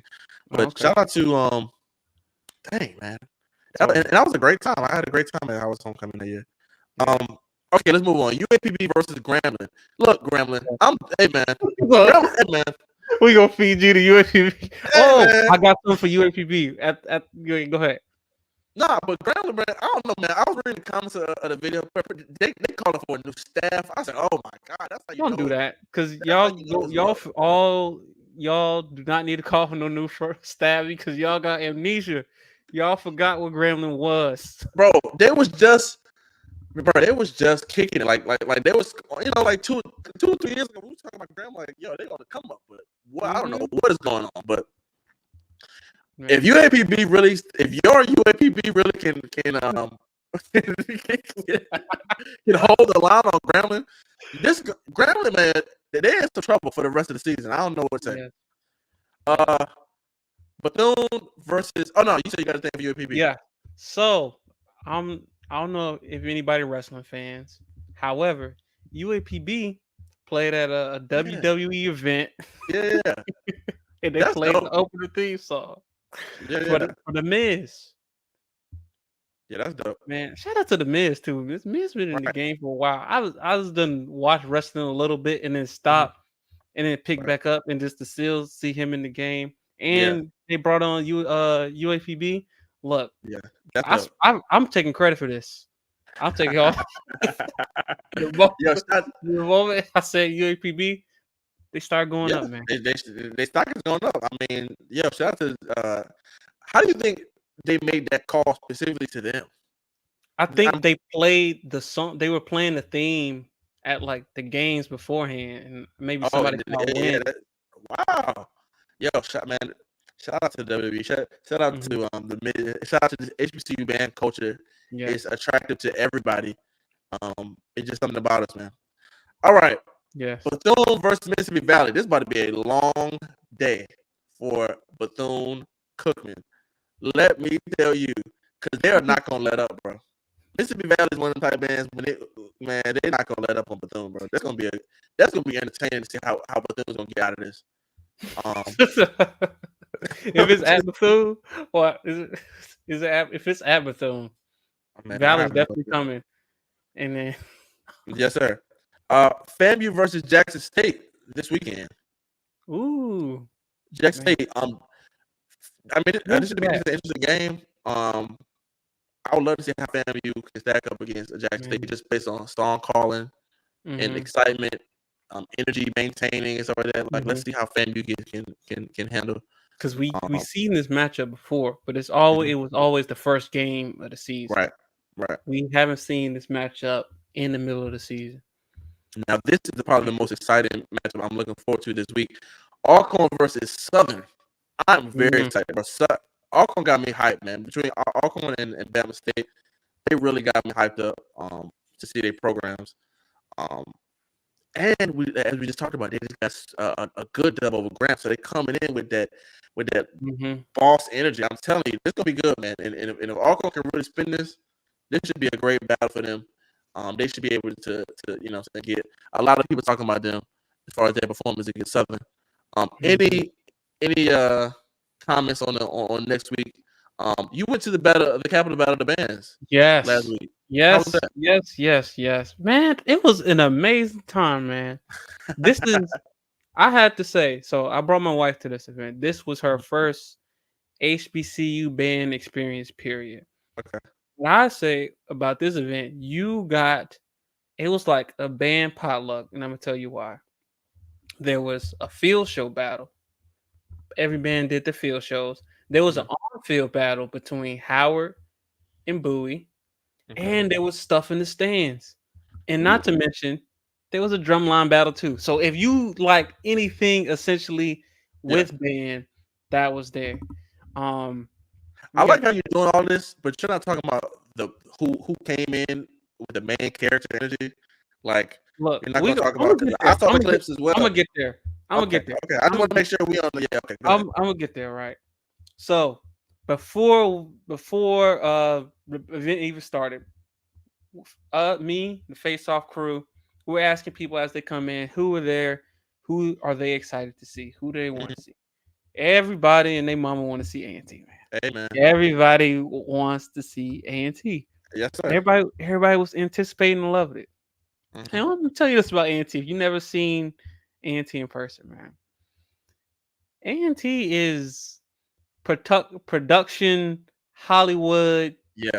But Okay. shout out to dang man, So and that was a great time. I had a great time at Howard's Homecoming that year. yeah. Okay, let's move on. UAPB versus Grambling. Look, Grambling, hey man, Look, Grambling, hey man, we gonna feed you the UAPB. hey Oh, man. I got something for UAPB. Go ahead. Nah, but Grambling, man, I don't know, man. I was reading the comments of the video. They calling for a new staff. I said, oh my god, that's how you Don't know. do that, because That's how you know it's love. y'all do not need to call for no new staff because y'all got amnesia. Y'all forgot what Gremlin was. Bro, they was just kicking it. Like they was, like two or 3 years ago, we were talking about Graham, like, yo, they gonna come up, but I don't know what is going on. But if UAPB really, if your UAPB really can can hold the line on Grambling, this Grambling, man, they in some trouble for the rest of the season. I don't know what to say. Yeah. Bethune versus. Oh no, you said you got a thing for UAPB. Yeah. So I don't know if anybody wrestling fans. However, UAPB played at a WWE event. Yeah. And they played the opening theme song. For the Miz. Yeah, that's dope. Man, shout out to the Miz too. This Miz been in the game for a while. I was done watch wrestling a little bit and then stop and then pick back up and just to still see him in the game. And they brought on UAPB. Look, I'm taking credit for this. I'm taking off. The moment I said UAPB, they start going up, man. They stock is going up. I mean, shout out to. How do you think they made that call specifically to them? I think they played the song. They were playing the theme at like the games beforehand, and maybe somebody win. Wow, shout out to the WWE. Shout out to the mid. Shout out to the HBCU band culture. Yeah. It's attractive to everybody. It's just something about us, man. All right. Yeah. Bethune versus Mississippi Valley. This is about to be a long day for Bethune Cookman. Let me tell you, because they are not gonna let up, bro. Mississippi Valley is one of the type of bands, they're not gonna let up on Bethune, bro. That's gonna be entertaining to see how Bethune's gonna get out of this. If it's at Bethune, what is it? If it's at Bethune, Valley's definitely coming. And then, yes, sir. FAMU versus Jackson State this weekend. Ooh, Jackson State. This should be an interesting game. I would love to see how FAMU can stack up against Jackson State just based on song calling and excitement, energy maintaining and stuff like that. Like, let's see how FAMU can handle. Because we've seen this matchup before, but it was always the first game of the season. Right. We haven't seen this matchup in the middle of the season. Now, this is probably the most exciting matchup I'm looking forward to this week. Alcorn versus Southern. I'm very excited. But Alcorn got me hyped, man. Between Alcorn and Bama State, they really got me hyped up to see their programs. And as we just talked about, they just got a good dub over Graham, so they're coming in with that boss energy. I'm telling you, this is gonna be good, man. And if Alcorn can really spin this should be a great battle for them. They should be able to get a lot of people talking about them as far as their performance against Southern. Any comments on next week? You went to the Capital Battle of the Bands. Yes. Last week. Yes. Man, it was an amazing time, man. I had to say, so I brought my wife to this event. This was her first HBCU band experience, period. Okay. What I say about this event, it was like a band potluck, and I'm gonna tell you why. There was a field show battle. Every band did the field shows. There was an on-field battle between Howard and Bowie, and there was stuff in the stands. And not to mention, there was a drumline battle too. So if you like anything essentially with band, that was there. I like how you're doing all this, but you're not talking about who came in with the main character energy. Like, Look, you're not gonna talk I'm about gonna get because I there. saw the clips as well. I'm gonna get there. I'm gonna Okay, get there. okay. I just want to make sure we on the okay. Go ahead. I'm gonna get there, right? So before the event even started, me, the Face Off crew, we're asking people as they come in, who are there, who are they excited to see, who do they want to see. Everybody and their mama want to see A&T, man. Hey man. Everybody wants to see A&T. Yes, sir. Everybody was anticipating and loving it. Mm-hmm. And let me tell you this about A&T. If you've never seen A&T in person, man, A&T is production Hollywood Yeah,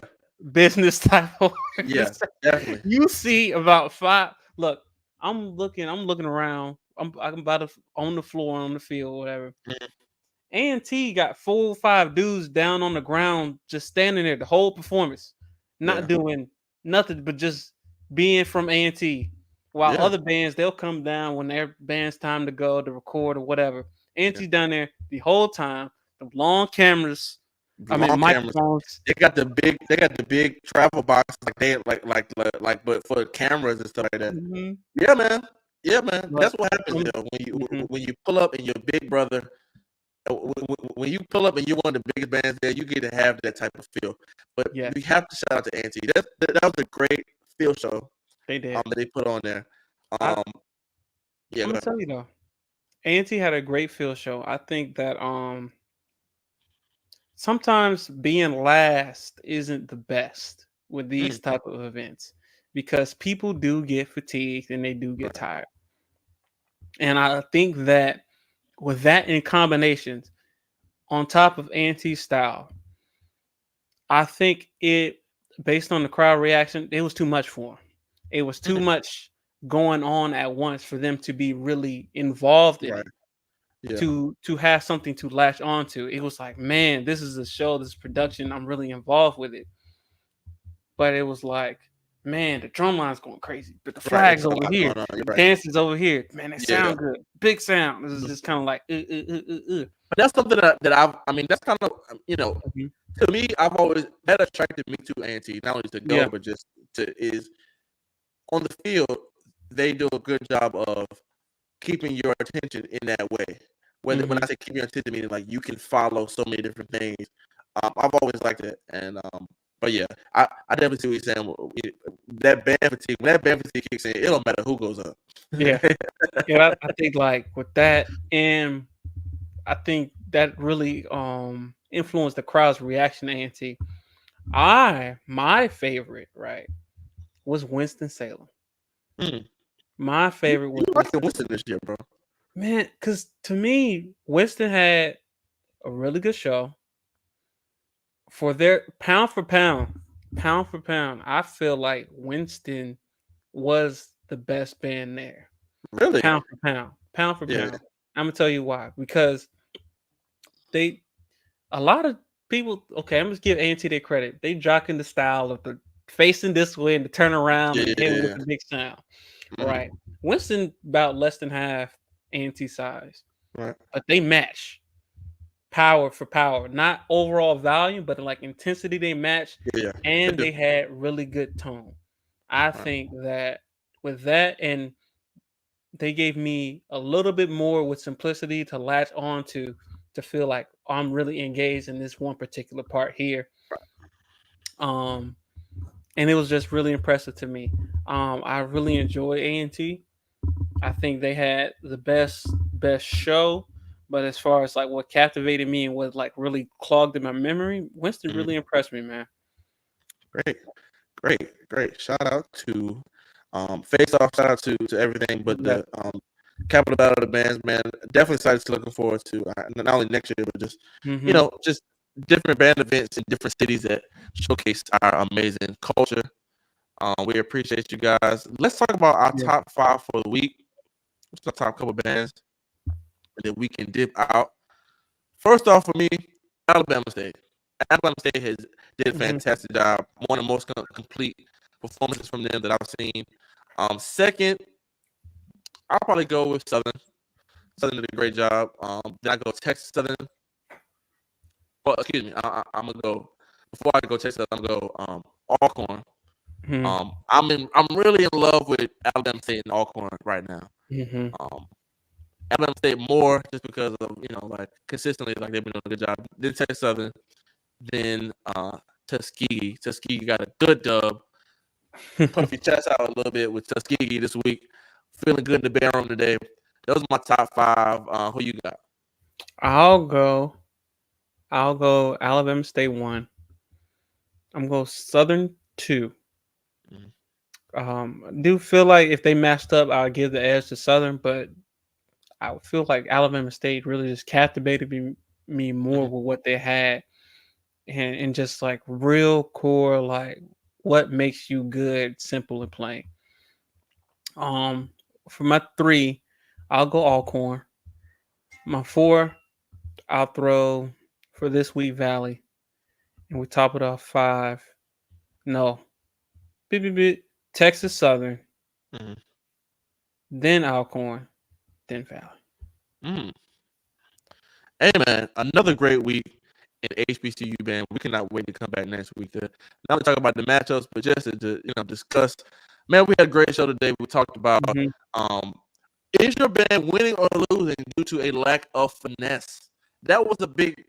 business type of yeah, organization. definitely. You see about five. Look, I'm looking around. I'm about to on the floor, on the field, whatever. Mhm. A&T got 4 or 5 dudes down on the ground, just standing there the whole performance, not Yeah, doing nothing but just being from A&T. While yeah, other bands, they'll come down when their band's time to go to record or whatever. yeah. A&T down there the whole time, the long cameras, Long cameras. microphones. They got the big travel box like they but for cameras and stuff like that. Mm-hmm. Yeah, man. Yeah, man. But That's what happens though mhm. when you pull up and your big brother. When you pull up and you're one of the biggest bands there, you get to have that type of feel. But Yeah, we have to shout out to Auntie. That was a great field show they did. that they put on there. I, Yeah, I'm go gonna ahead. tell you though, A&T had a great field show. I think that sometimes being last isn't the best with these Mm, type of events because people do get fatigued and they do get right. tired. And I think that with that in combinations on top of anti style, I think it based on the crowd reaction, it was too much for them. It was too Mm, much going on at once for them to be really involved in right. it. Yeah. To have something to latch onto. It was like, man, this is a show, this is production. I'm really involved with it. But it was like, man, the drum line's going crazy, but the Right. It's flags a over lot here, going on. You're the right. dances over here. Man, they Yeah. sound good. Big sound. This is Mhm. just kind of like, But that's something that I mean, that's kind of Mhm. to me, I've always that attracted me to Auntie, not only to go, Yeah. but just to is on the field, they do a good job of keeping your attention in that way. When Hmm. I say keep your attention, meaning like you can follow so many different things. I've always liked it, and but yeah, I definitely see what you're saying. That band fatigue, when that band fatigue kicks in, it don't matter who goes up. Yeah. Yeah. I think like with that, and I think that really influenced the crowd's reaction to anti. My favorite, right, was Winston Salem. Mm. My favorite You was like the Winston. Winston this year, bro? Man, because to me, Winston had a really good show. For their pound for pound, I feel like Winston was the best band there. Really? Pound for pound, pound for Yeah. pound. I'm gonna tell you why. Because they, a lot of people. Okay, I'm just give A&T their credit. They jocking the style of the facing this way and the turn around and hitting with Yeah. the big sound. Mm. Right. Winston about less than half A&T size, Right. but they match power for power, not overall volume, but like intensity they match, Yeah. They and do. they had really good tone. I Right. think that with that, and they gave me a little bit more with simplicity to latch on to feel like I'm really engaged in this one particular part here. Um, and it was just really impressive to me. I really enjoy A&T. I think they had the best show. But as far as like what captivated me and what like really clogged in my memory, Winston Mm. really impressed me, man. Great. Great. Shout out to Face Off. Shout out to everything, but Yeah. the Capital Battle of the Bands, man. Definitely excited to looking forward to not only next year, but just Mm-hmm. just different band events in different cities that showcase our amazing culture. We appreciate you guys. Let's talk about our Yeah. top 5 for the week. What's our top couple bands that we can dip out? First off, for me, Alabama State. Alabama State did a Mm-hmm. fantastic job. One of the most complete performances from them that I've seen. Second, I'll probably go with Southern. Southern did a great job. Then I go Texas Southern. Well, excuse me. I'm gonna go before I go Texas Southern. I'm gonna go Alcorn. I'm really in love with Alabama State and Alcorn right now. Alabama State more just because of like consistently like they've been doing a good job. Then Texas Southern, then Tuskegee. Tuskegee got a good dub. Puff your chest out a little bit with Tuskegee this week. Feeling good in the bedroom today. Those are my top 5. Who you got? I'll go Alabama State 1. I'm going Southern 2. I do feel like if they matched up, I'll give the edge to Southern, but I feel like Alabama State really just captivated me more with what they had and just like real core, like what makes you good, simple and plain. For my 3, I'll go Alcorn. My 4, I'll throw for this week Valley, and we top it off 5. No, Texas Southern, then Alcorn, then Valley. Hey man, another great week in HBCU band. We cannot wait to come back next week to not only talk about the matchups, but just to discuss. Man, we had a great show today. We talked about is your band winning or losing due to a lack of finesse? That was a big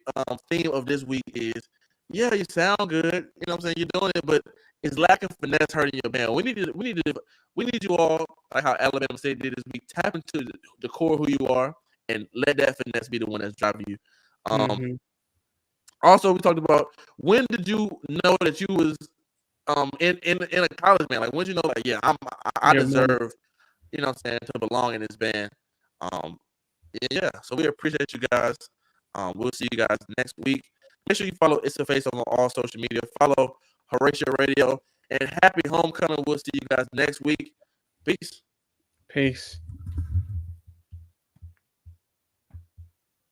theme of this week. Is yeah, you sound good. You know what I'm saying? You're doing it, but is lack of finesse hurting your band? We need you all, like how Alabama State did this week, tap into the core of who you are and let that finesse be the one that's driving you. Also, we talked about when did you know that you was in a college band? Like when did you know, like, yeah, I deserve, you know what I'm saying, to belong in this band. Yeah. So we appreciate you guys. We'll see you guys next week. Make sure you follow It's a Face on all social media. Follow Horatio Radio. And happy homecoming. We'll see you guys next week. Peace. Peace.